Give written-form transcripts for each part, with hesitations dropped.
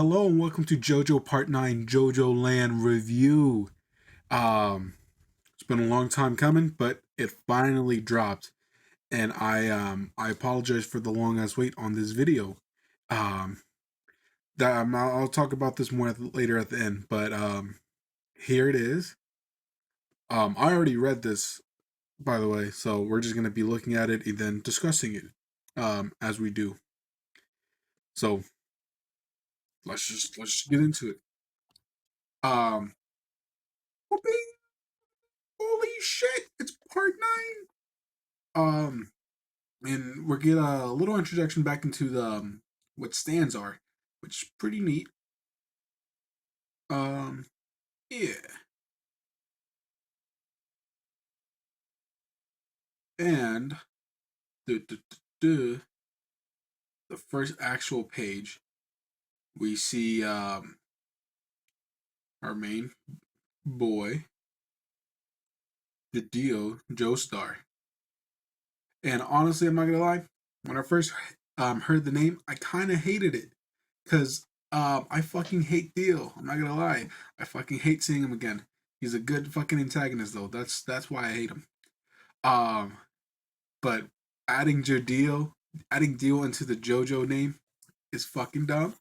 Hello and welcome to JoJo Part 9 Jojoland review. It's been a long time coming, but it finally dropped. And I apologize for the long ass wait on this video. Um I'll talk about this more later at the end, but here it is. I already read this, by the way, so we're just gonna be looking at it and then discussing it as we do. So let's just get into it. Um Holy shit! It's part 9. And we're get a little introduction back into the what stands are, which is pretty neat. Um, yeah, and the the the first actual page we see our main boy, the Dio Joestar. And honestly, I'm not gonna lie, when I first heard the name, I kind of hated it because I fucking hate Dio. I'm not gonna lie, I fucking hate seeing him again. He's a good fucking antagonist though. That's why I hate him. Um, but adding Jadeo, adding Dio into the JoJo name is fucking dumb.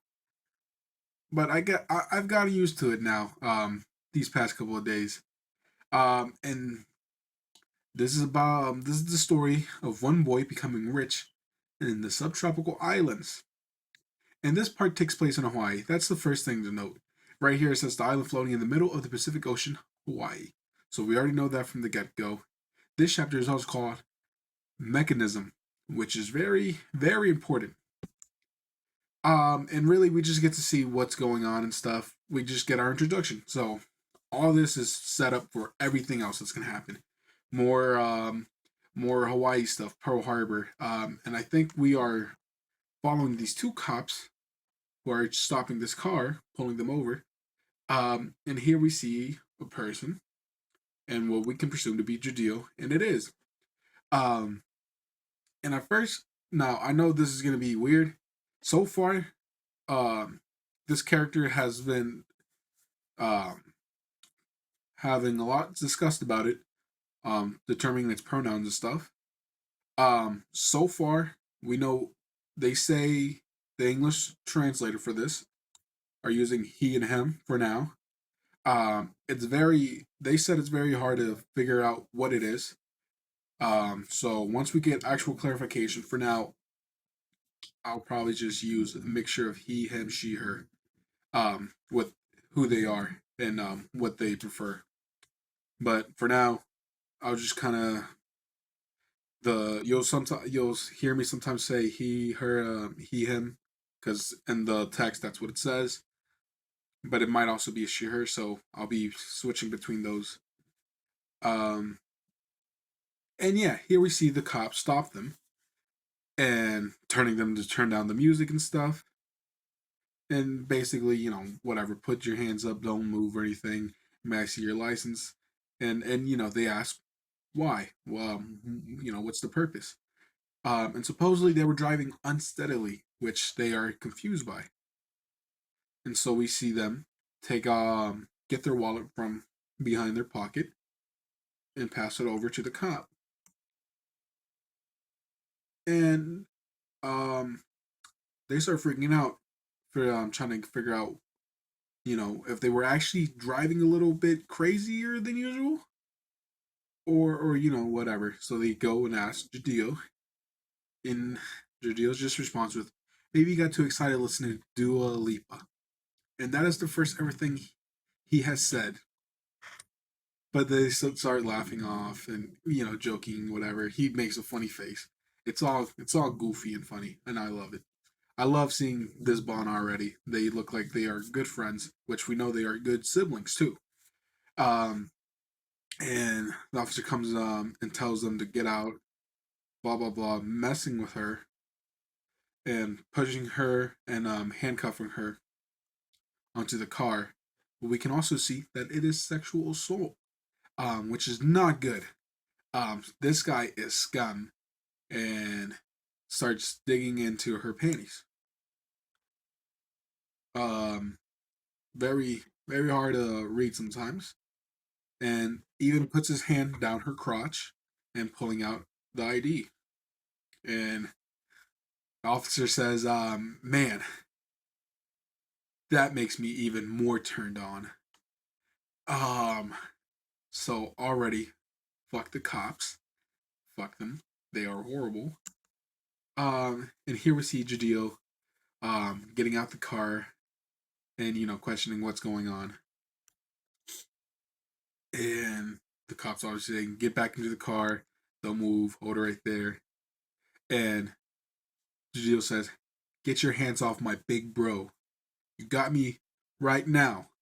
But I've gotten used to it now. These past couple of days. And this is the story of one boy becoming rich in the subtropical islands. And this part takes place in Hawaii. That's the first thing to note. Right here it says the island floating in the middle of the Pacific Ocean, Hawaii. So we already know that from the get go. This chapter is also called Mechanism, which is very, very important. And really we just get to see what's going on and stuff. We just get our introduction. So all this is set up for everything else that's gonna happen. More more Hawaii stuff, Pearl Harbor. And I think we are following these two cops who are stopping this car, pulling them over. And here we see a person and what we can presume to be Judeo, and it is. Um, and at first, now I know this is gonna be weird. So far, um, this character has been um, having a lot discussed about it, determining its pronouns and stuff. So far, we know they say the English translator for this are using he and him for now. It's very, they said it's very hard to figure out what it is. So once we get actual clarification, for now, I'll probably just use a mixture of he, him, she, her, with who they are and what they prefer. But for now, I'll just kind of you'll hear me sometimes say he, her, he, him, because in the text that's what it says. But it might also be a she, her, so I'll be switching between those. Um, and yeah, here we see the cops stop them and turning them to turn down the music and stuff. And basically, whatever, put your hands up, don't move or anything. May I see your license? And they ask why. Well, what's the purpose? And supposedly they were driving unsteadily, which they are confused by. And so we see them take get their wallet from behind their pocket and pass it over to the cop. And um, they start freaking out for trying to figure out, if they were actually driving a little bit crazier than usual, or whatever. So they go and ask Jadeo, and Jadeo's just responds with, "Maybe you got too excited listening to Dua Lipa," and that is the first ever thing he has said. But they start laughing off and joking, whatever. He makes a funny face. It's all goofy and funny, and I love it. I love seeing this bond already. They look like they are good friends, which we know they are good siblings too. Um, and the officer comes and tells them to get out, blah blah blah, messing with her and pushing her and handcuffing her onto the car. But we can also see that it is sexual assault, which is not good. This guy is scum and starts digging into her panties. Um, very very hard to read sometimes, and even puts his hand down her crotch and pulling out the ID. And the officer says, "Man, that makes me even more turned on." Um, so already, fuck the cops, fuck them, they are horrible. And here we see Jadil, getting out the car and questioning what's going on, and the cops are saying, "Get back into the car, don't move, hold her right there." And Jadil says, "Get your hands off my big bro. You got me right now,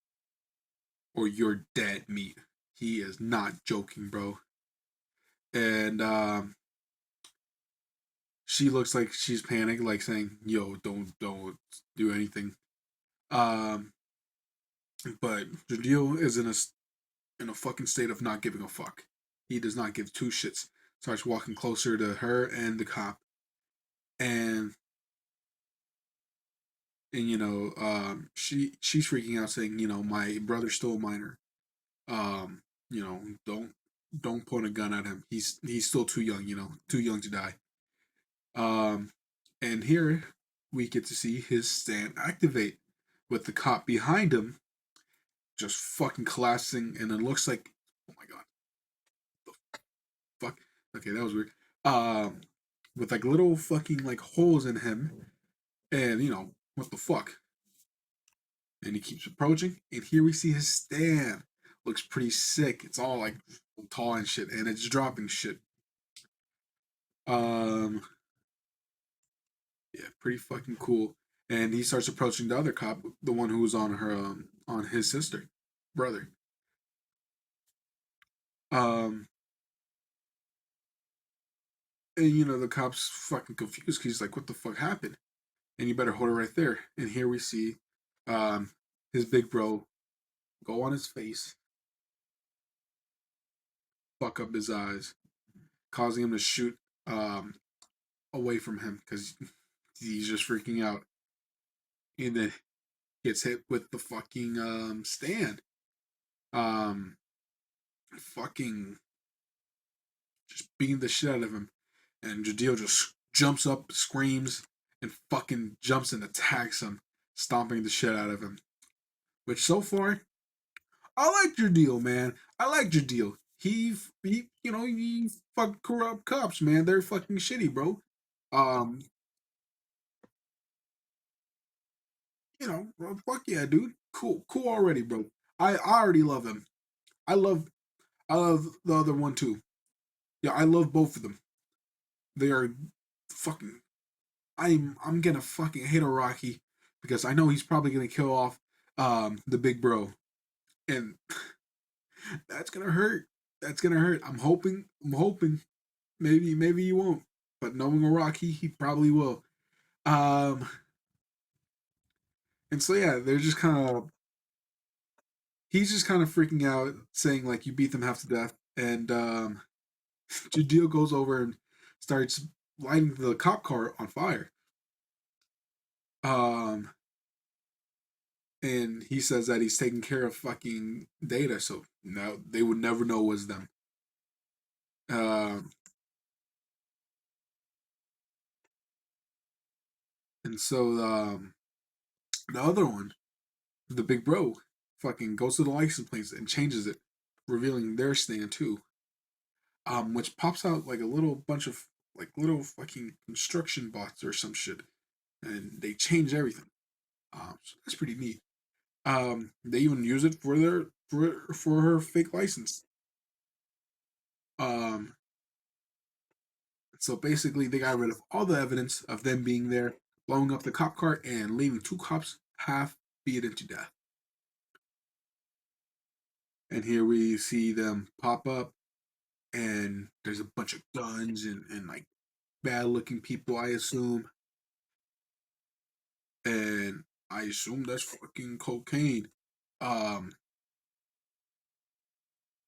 or you're dead meat." He is not joking, bro. And she looks like she's panicked, like saying, "Yo, don't do anything." Um, but Jadil is in a fucking state of not giving a fuck. He does not give two shits. Starts walking closer to her and the cop, and she's freaking out, saying, "My brother's still a minor. Um, don't point a gun at him. He's still too young. Too young to die." Um, and here we get to see his stand activate with the cop behind him just fucking collapsing, and it looks like, oh my god, the fuck. Okay, that was weird. Um, with like little fucking like holes in him, and what the fuck. And he keeps approaching, and here we see his stand. Looks pretty sick. It's all like tall and shit, and it's dropping shit. Um, yeah, pretty fucking cool. And he starts approaching the other cop, the one who was on his sister, brother. Um, and the cop's fucking confused because he's like, "What the fuck happened?" And you better hold it right there. And here we see, um, his big bro go on his face, fuck up his eyes, causing him to shoot away from him because he's just freaking out, and then gets hit with the fucking stand. Um, fucking just beating the shit out of him, and Jadil just jumps up, screams, and fucking jumps and attacks him, stomping the shit out of him. Which so far, I like Jadil, man. I like Jadil. He fuck corrupt cops, man. They're fucking shitty, bro. Um, Bro, fuck yeah, dude. Cool already, bro. I already love him. I love I love the other one too. Yeah, I love both of them. They are fucking. I'm gonna fucking hate Rocky because I know he's probably gonna kill off the big bro, and that's gonna hurt. That's gonna hurt. I'm hoping. Maybe he won't, but knowing Rocky, he probably will. Um, and so yeah, they're just kind of he's just kind of freaking out, saying like, "You beat them half to death," and Jadil goes over and starts lighting the cop car on fire. Um, and he says that he's taking care of fucking data, so no, they would never know it was them. Um, and so the other one, the big bro, fucking goes to the license plates and changes it, revealing their stand too. Which pops out like a little bunch of like little fucking construction bots or some shit, and they change everything. So that's pretty neat. They even use it for for her fake license. Um, so basically, they got rid of all the evidence of them being there, blowing up the cop car, and leaving two cops half beaten to death. And here we see them pop up, and there's a bunch of guns and like bad looking people, I assume. And I assume that's fucking cocaine. Um,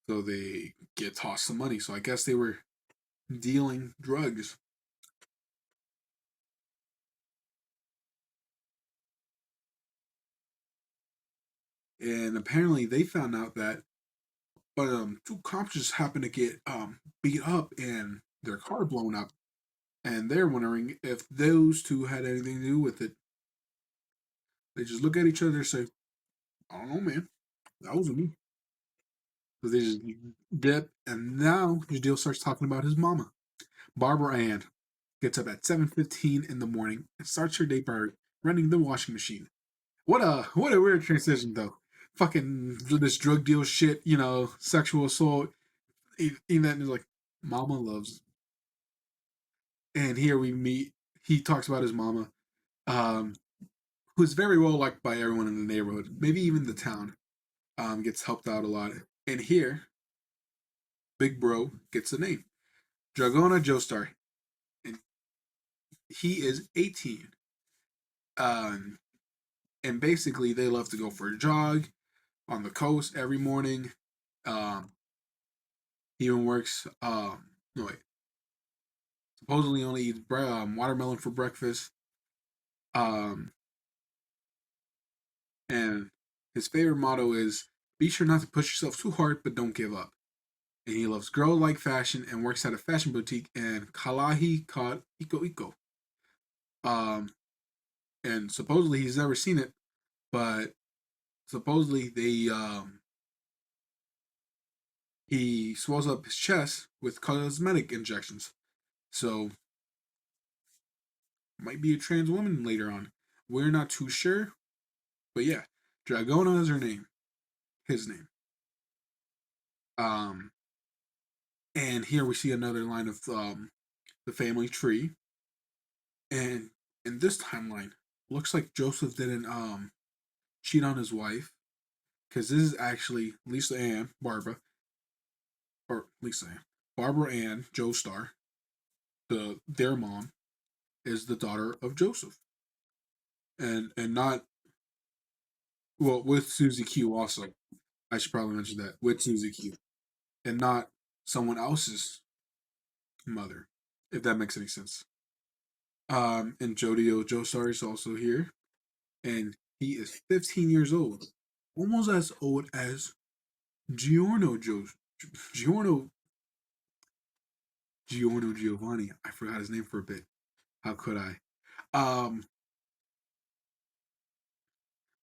so they get tossed some money. So I guess they were dealing drugs. And apparently they found out that, but two cops just happened to get beat up and their car blown up, and they're wondering if those two had anything to do with it. They just look at each other and say, "I don't know, man. That wasn't me." So they just dip, and now Jadil starts talking about his mama. Barbara Ann gets up at 7:15 in the morning and starts her day by running the washing machine. What a weird transition though. Fucking this drug deal shit, sexual assault. Even that is like, mama loves. And here we meet. He talks about his mama, um, who's very well liked by everyone in the neighborhood, maybe even the town. Gets helped out a lot. And here, Big Bro gets a name, Dragona Joestar, and he is 18. Um, and basically, they love to go for a jog on the coast every morning. Um, he even works. No wait, supposedly only eats watermelon for breakfast. Um, and his favorite motto is, "Be sure not to push yourself too hard, but don't give up." And he loves girl-like fashion and works at a fashion boutique in Kalahi called Iko Iko. Um, and supposedly he's never seen it, but supposedly he swells up his chest with cosmetic injections. So might be a trans woman later on. We're not too sure, but yeah, Dragona is her name, his name. Um, and here we see another line of the family tree, and in this timeline, looks like Joseph didn't cheat on his wife, because this is actually Lisa Ann, Barbara Ann Joestar, their mom is the daughter of Joseph, and not, well, with Susie Q also. I should probably mention that, with Susie Q, and not someone else's mother, if that makes any sense. And Jodio Joestar is also here, and he is 15 years old, almost as old as Giorno Joe, Giorno Giorno Giovanni. I forgot his name for a bit. How could I? Um,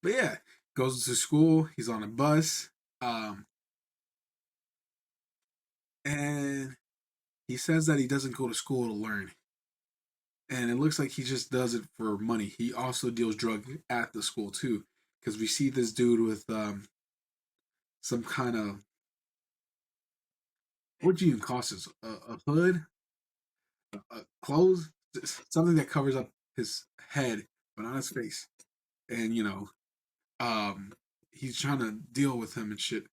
but yeah, goes to school. He's on a bus. Um, and he says that he doesn't go to school to learn. And it looks like he just does it for money. He also deals drugs at the school too, because we see this dude with some kind of, what do you even call this? A hood, clothes, something that covers up his head but not his face. And um, he's trying to deal with him and shit.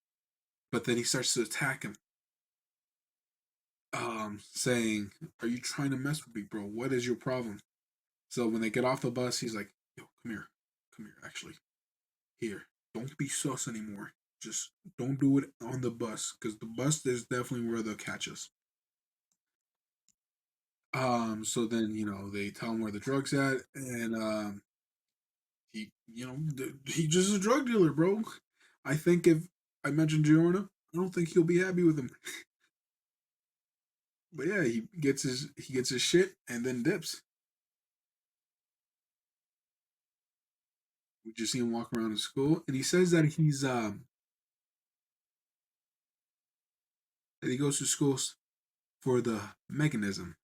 But then he starts to attack him, saying, "Are you trying to mess with me, bro? What is your problem?" So when they get off the bus, he's like, "Yo, come here, actually, here. Don't be sus anymore. Just don't do it on the bus, because the bus is definitely where they'll catch us." So then they tell him where the drugs at, and he just is a drug dealer, bro. I think if I mention Giorno, I don't think he'll be happy with him. But yeah, he gets his shit and then dips. We just see him walk around the school, and he says that he goes to schools for the mechanism.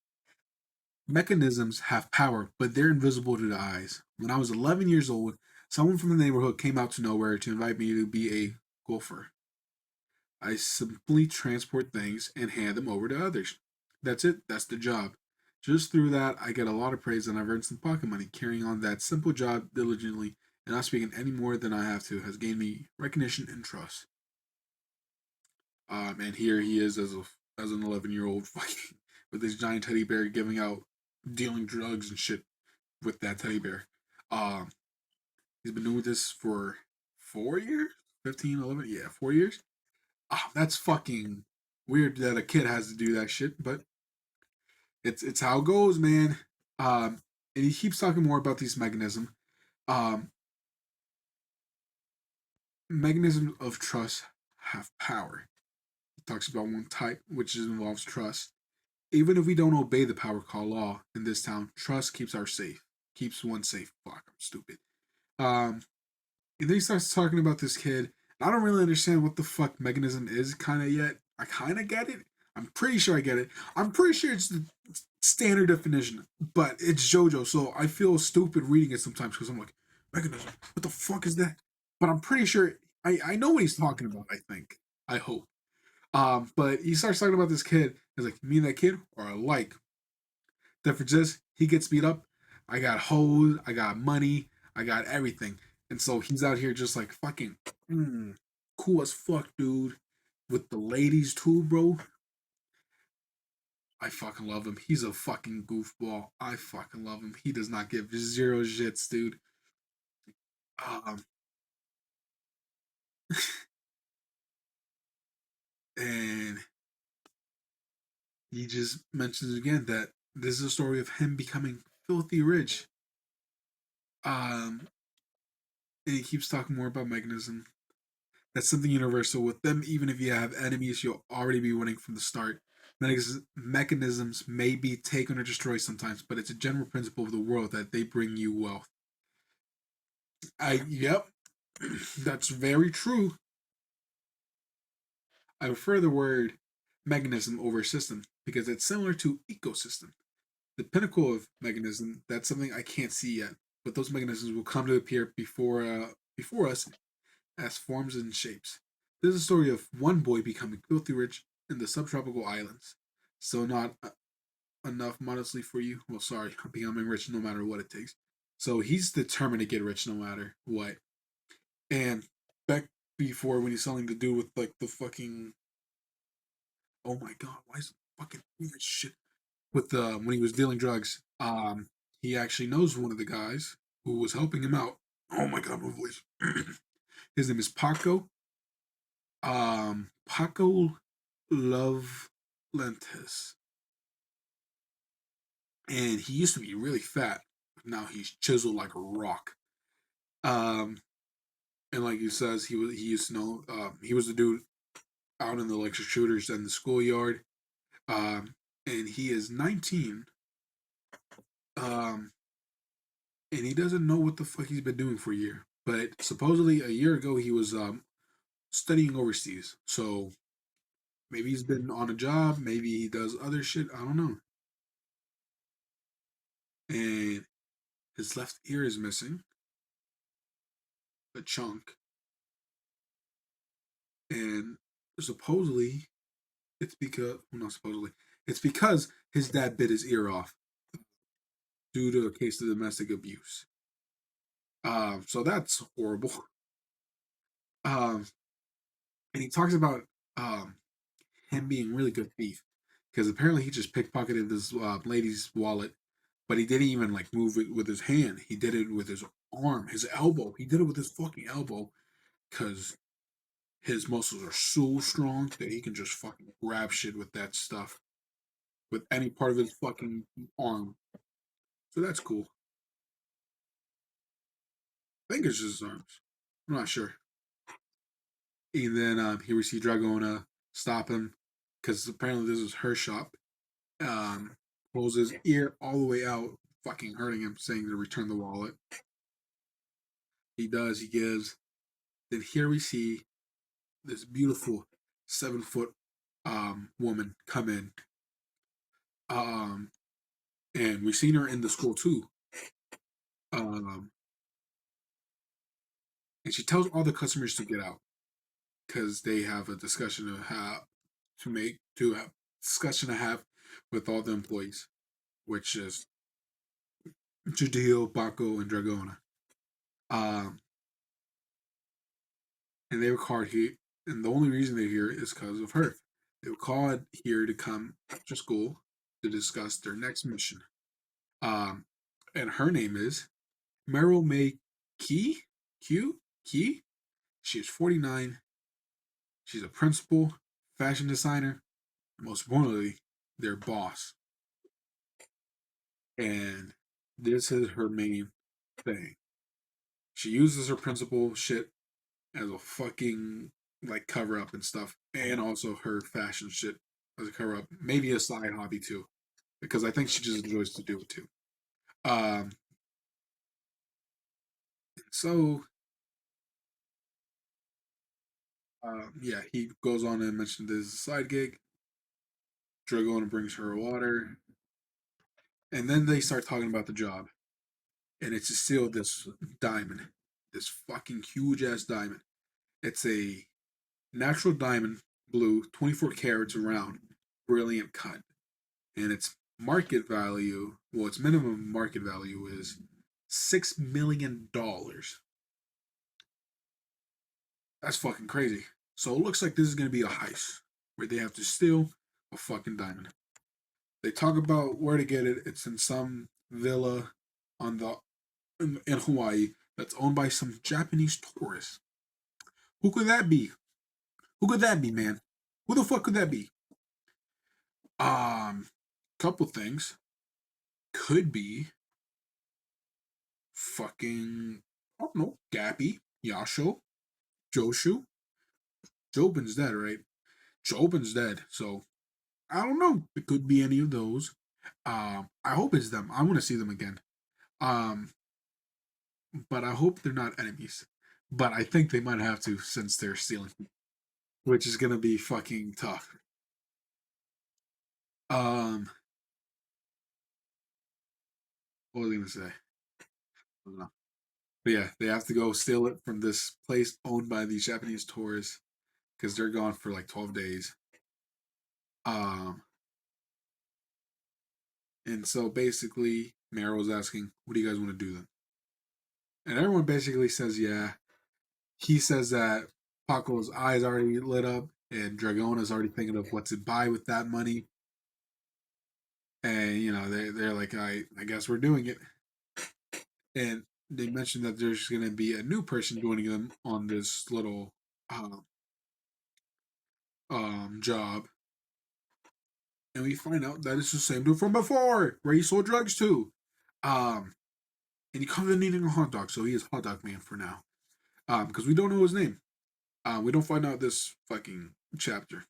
Mechanisms have power, but they're invisible to the eyes. When I was 11 years old, someone from the neighborhood came out to nowhere to invite me to be a gopher. I simply transport things and hand them over to others. That's it. That's the job. Just through that, I get a lot of praise and I've earned some pocket money. Carrying on that simple job diligently and not speaking any more than I have to has gained me recognition and trust. And here he is as an 11-year-old fighting with this giant teddy bear, giving out, dealing drugs and shit with that teddy bear. Um, he's been doing this for 4 years, 15, 11, yeah, 4 years. That's fucking weird that a kid has to do that shit, but it's how it goes, man. And he keeps talking more about these mechanisms. Um, Mechanisms of trust have power. It talks about one type, which involves trust. Even if we don't obey the power call law in this town, trust keeps our safe. Keeps one safe. Fuck, I'm stupid. Um, and then he starts talking about this kid. I don't really understand what the fuck mechanism is kind of yet. I kind of get it. I'm pretty sure I get it. I'm pretty sure it's the standard definition, but it's JoJo, so I feel stupid reading it sometimes because I'm like, mechanism? What the fuck is that? But I'm pretty sure I know what he's talking about, I think. I hope. But he starts talking about this kid. He's like, me and that kid are alike. Difference is he gets beat up. I got hoes, I got money, I got everything. And so he's out here just like fucking cool as fuck, dude. With the ladies too, bro. I fucking love him. He's a fucking goofball. I fucking love him. He does not give zero shits, dude. Um, and he just mentions again that this is a story of him becoming filthy rich. Um, and he keeps talking more about mechanism. That's something universal with them. Even if you have enemies, you'll already be winning from the start. Mechanisms may be taken or destroyed sometimes, but it's a general principle of the world that they bring you wealth. Yep, that's very true. I prefer the word mechanism over system because it's similar to ecosystem. The pinnacle of mechanism, that's something I can't see yet, but those mechanisms will come to appear before us as forms and shapes. This is a story of one boy becoming filthy rich in the subtropical islands. So not enough modestly for you. Well, sorry, I'm becoming rich no matter what it takes. So he's determined to get rich no matter what. And back before when he's selling the dude with like the fucking, oh my god, why is it fucking weird shit with the when he was dealing drugs? He actually knows one of the guys who was helping him out. Oh my god, my voice. His name is Paco. Paco Love Lentes. And he used to be really fat. Now he's chiseled like a rock. Um, and like he says, he used to know he was the dude out in the electric shooters and the schoolyard. And he is 19. Um, and he doesn't know what the fuck he's been doing for a year. But supposedly a year ago he was studying overseas. So maybe he's been on a job. Maybe he does other shit. I don't know. And his left ear is missing a chunk, and supposedly it's because well, not supposedly it's because his dad bit his ear off due to a case of domestic abuse. So that's horrible. Um, and he talks about um him being really good thief because apparently he just pickpocketed this lady's wallet, but he didn't even like move it with his hand. He did it with his arm, his elbow. He did it with his fucking elbow because his muscles are so strong that he can just fucking grab shit with that stuff with any part of his fucking arm. So that's cool. I think it's just his arms. I'm not sure. And then he sees Dragona stop him because apparently this is her shop. Pulls his ear all the way out, fucking hurting him, saying to return the wallet. He does. He gives. Then here we see this beautiful 7 foot woman come in. Um, and we've seen her in the school too. Um, and she tells all the customers to get out because they have a discussion of how to have discussion to have with all the employees, which is Judeo, Baco, and Dragona. Um, and they were called here, and the only reason they're here is because of her. They were called here to come after school to discuss their next mission. Um, and her name is Meryl May Key. Key. She is 49. She's a principal, fashion designer, most importantly, their boss. And this is her main thing. She uses her principal shit as a fucking like cover up and stuff, and also her fashion shit as a cover up. Maybe a side hobby too, because I think she just enjoys to do it too. Um, so yeah, he goes on and mentioned this side gig. Dragona brings her water, and then they start talking about the job, and it's still this diamond, this fucking huge ass diamond. It's a natural diamond, blue, 24 carats around, brilliant cut, and its market value, well, its minimum market value is $6 million. That's fucking crazy. So it looks like this is gonna be a heist where they have to steal a fucking diamond. They talk about where to get it. It's in some villa on the in Hawaii that's owned by some Japanese tourists. Who could that be? Who could that be, man? Who the fuck could that be? Couple things. Could be fucking I don't know, Gappy, Yasho, Joshu. Jobin's dead, right? Jobin's dead, so I don't know. It could be any of those. I hope it's them. I want to see them again. Um, but I hope they're not enemies. But I think they might have to since they're stealing, which is gonna be fucking tough. Um, what was I gonna say? I don't know. But yeah, they have to go steal it from this place owned by these Japanese tourists because they're gone for like 12 days. Um, and so basically, Mara was asking, "What do you guys want to do then?" And everyone basically says, "Yeah." He says that Paco's eyes already lit up, and Dragona's already thinking of what to buy with that money. And they're like, I guess we're doing it. And they mentioned that there's going to be a new person joining them on this little uh, job, and we find out that it's the same dude from before, where he sold drugs too. Um, and he comes in eating a hot dog, so he is Hot Dog Man for now. Because we don't know his name. We don't find out this fucking chapter.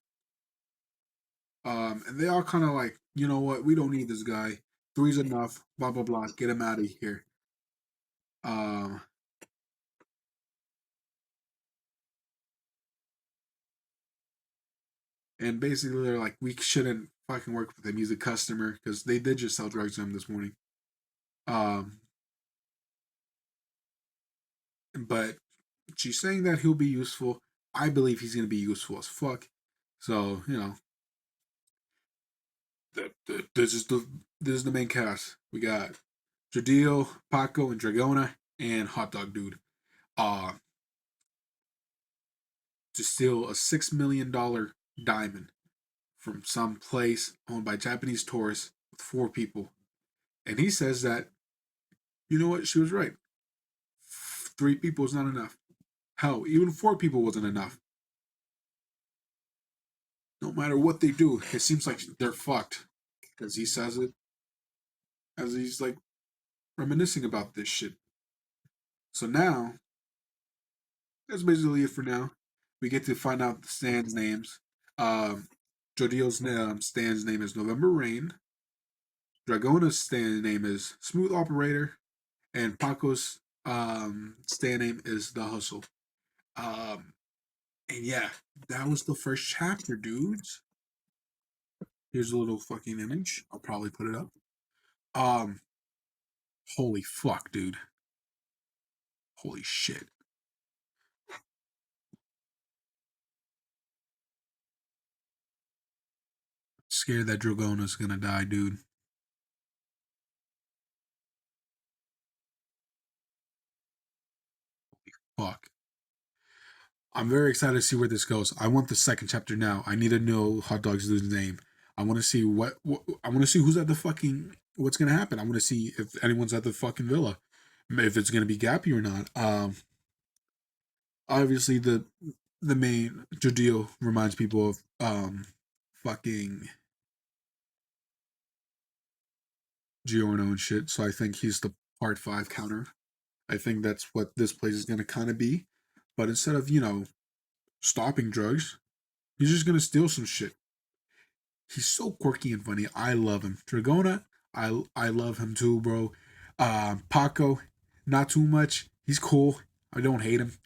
And they all kind of like, you know what? We don't need this guy. Three's enough. Blah blah blah. Get him out of here. Um, and basically they're like, we shouldn't fucking work with him. He's a customer because they did just sell drugs to him this morning. Um, but she's saying that he'll be useful. I believe he's gonna be useful as fuck. So this is the main cast. We got Jadil, Paco, and Dragona, and Hot Dog Dude. Uh, to steal a $6 million diamond from some place owned by Japanese tourists with four people. And he says that, you know what, she was right. Three people is not enough. Hell, even four people wasn't enough. No matter what they do, it seems like they're fucked. Because he says it as he's like reminiscing about this shit. So now, that's basically it for now. We get to find out the stands' names. Um, Jodio's stand's name is November Rain. Dragona's stand name is Smooth Operator. And Paco's stand name is The Hustle. Um, and yeah, that was the first chapter, dudes. Here's a little fucking image. I'll probably put it up. Um, holy fuck, dude. Holy shit. Scared that Dragona's gonna die, dude. Fuck. I'm very excited to see where this goes. I want the second chapter now. I need to know Hot Dog's dude's name. I want to see what I want to see who's at the fucking what's gonna happen. I want to see if anyone's at the fucking villa, if it's gonna be Gappy or not. Obviously the main Judeo reminds people of fucking Giorno and shit. So I think he's the part 5 counter. I think that's what this place is gonna kind of be. But instead of, stopping drugs, he's just gonna steal some shit. He's so quirky and funny. I love him. Dragona, I love him too, bro. Paco, not too much. He's cool. I don't hate him.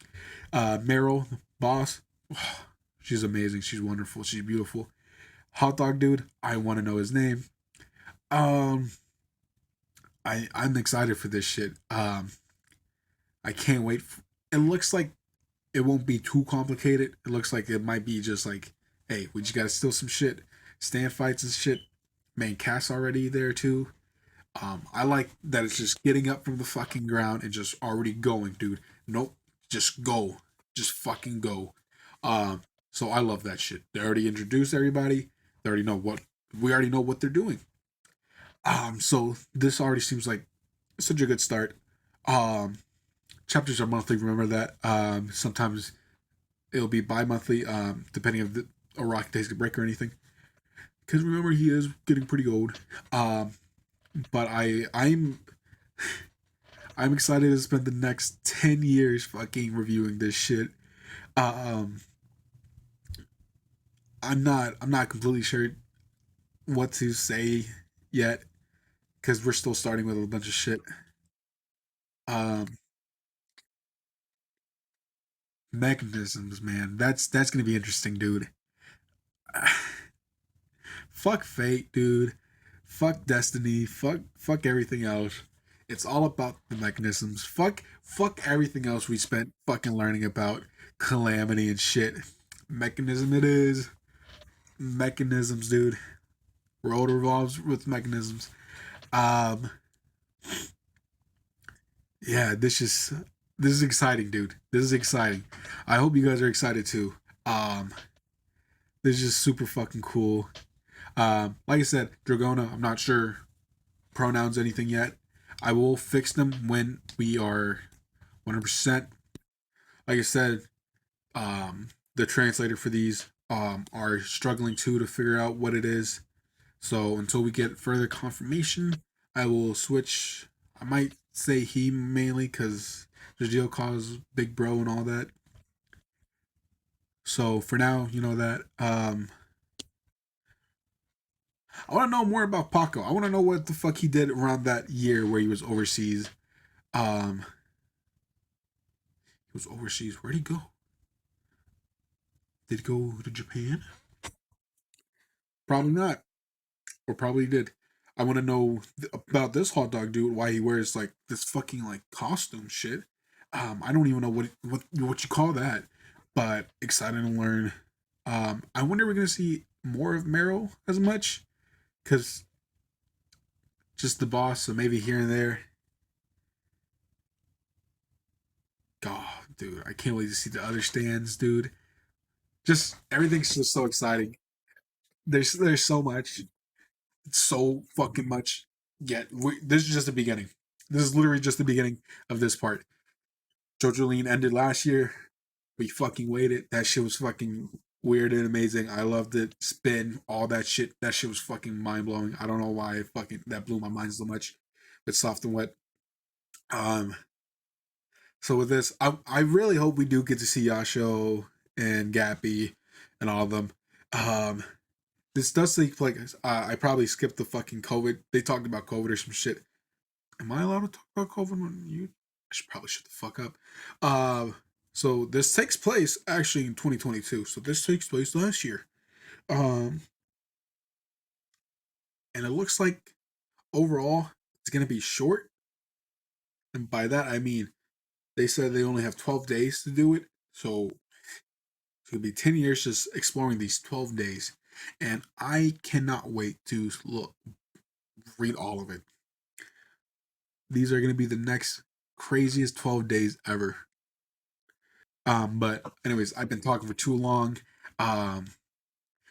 Meryl, boss, she's amazing. She's wonderful. She's beautiful. Hot dog dude, I want to know his name. Um, I'm excited for this shit. I can't wait. It looks like it won't be too complicated. It looks like it might be just like, hey, we just gotta steal some shit, stand fights and shit. Main cast already there too. I like that it's just getting up from the fucking ground and just already going, dude. Nope, just go, just fucking go. So I love that shit. They already introduced everybody. They already know what we already know what they're doing. So this already seems like such a good start. Um, Chapters are monthly. Remember that. Sometimes it'll be bi-monthly, depending if a rock takes a break or anything. Because remember, he is getting pretty old. But I'm excited to spend the next 10 years fucking reviewing this shit. Um, I'm not completely sure what to say yet because we're still starting with a bunch of shit. Um, Mechanisms, man. That's gonna be interesting, dude. Fuck fate, dude. Fuck destiny. Fuck everything else. It's all about the mechanisms. Fuck everything else we spent fucking learning about calamity and shit. Mechanism it is. Mechanisms, dude. World revolves with mechanisms. Um, yeah, this is exciting, dude. This is exciting. I hope you guys are excited too. Um, this is just super fucking cool. Like I said, Dragona, I'm not sure pronouns anything yet. I will fix them when we are 100%. Like I said, the translator for these are struggling too to figure out what it is. So until we get further confirmation, I will switch. I might say he mainly because JoJo calls Big Bro and all that. So for now, you know that. I want to know more about Paco. I want to know what the fuck he did around that year where he was overseas. Um, he was overseas. Where'd he go? Did he go to Japan? Probably not, or probably did. I want to know about this hot dog dude. Why he wears like this fucking like costume shit. I don't even know what you call that, but excited to learn. I wonder if we're gonna see more of Meryl as much, cause just the boss. So maybe here and there. God, dude, I can't wait to see the other stands, dude. Just everything's just so exciting. There's so much, so fucking much. Yet this is just the beginning. This is literally just the beginning of this part. Jojoland ended last year. We fucking waited. That shit was fucking weird and amazing. I loved it. Spin, all that shit. That shit was fucking mind blowing. I don't know why it fucking that blew my mind so much. But soft and wet. Um, so with this, I really hope we do get to see Yasho and Gappy and all of them. Um, this does take place. I probably skipped the fucking COVID. They talked about COVID or some shit. Am I allowed to talk about COVID when you? I should probably shut the fuck up. Uh, so this takes place actually in 2022. So this takes place last year. Um, and it looks like overall it's gonna be short. And by that I mean they said they only have 12 days to do it. So it's gonna be 10 years just exploring these 12 days. And I cannot wait to read all of it. These are gonna be the next craziest 12 days ever. But anyways, I've been talking for too long. Um,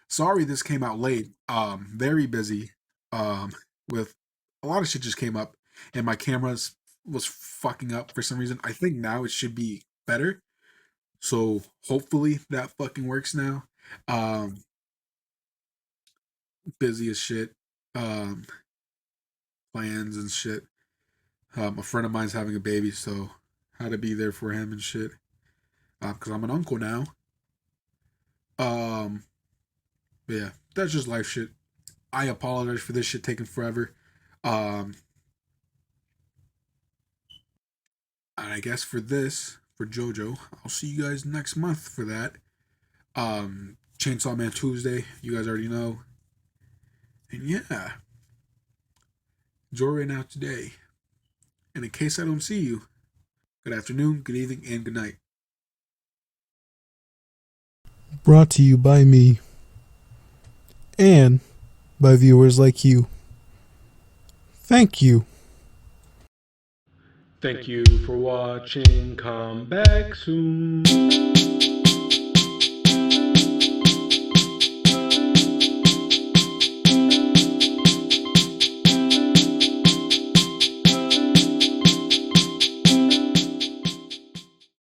Sorry this came out late. Very busy. With a lot of shit just came up, and my cameras was fucking up for some reason. I think now it should be better. So hopefully that fucking works now. Um, Busy as shit. Um, Plans and shit. A friend of mine's having a baby, so had to be there for him and shit. because I'm an uncle now. Um, but yeah, that's just life shit. I apologize for this shit taking forever. Um, and I guess for JoJo, I'll see you guys next month for that. Chainsaw Man Tuesday, you guys already know. And yeah, enjoy right now today. And in case I don't see you, good afternoon, good evening, and good night. Brought to you by me and by viewers like you. Thank you. Thank you for watching. Come back soon.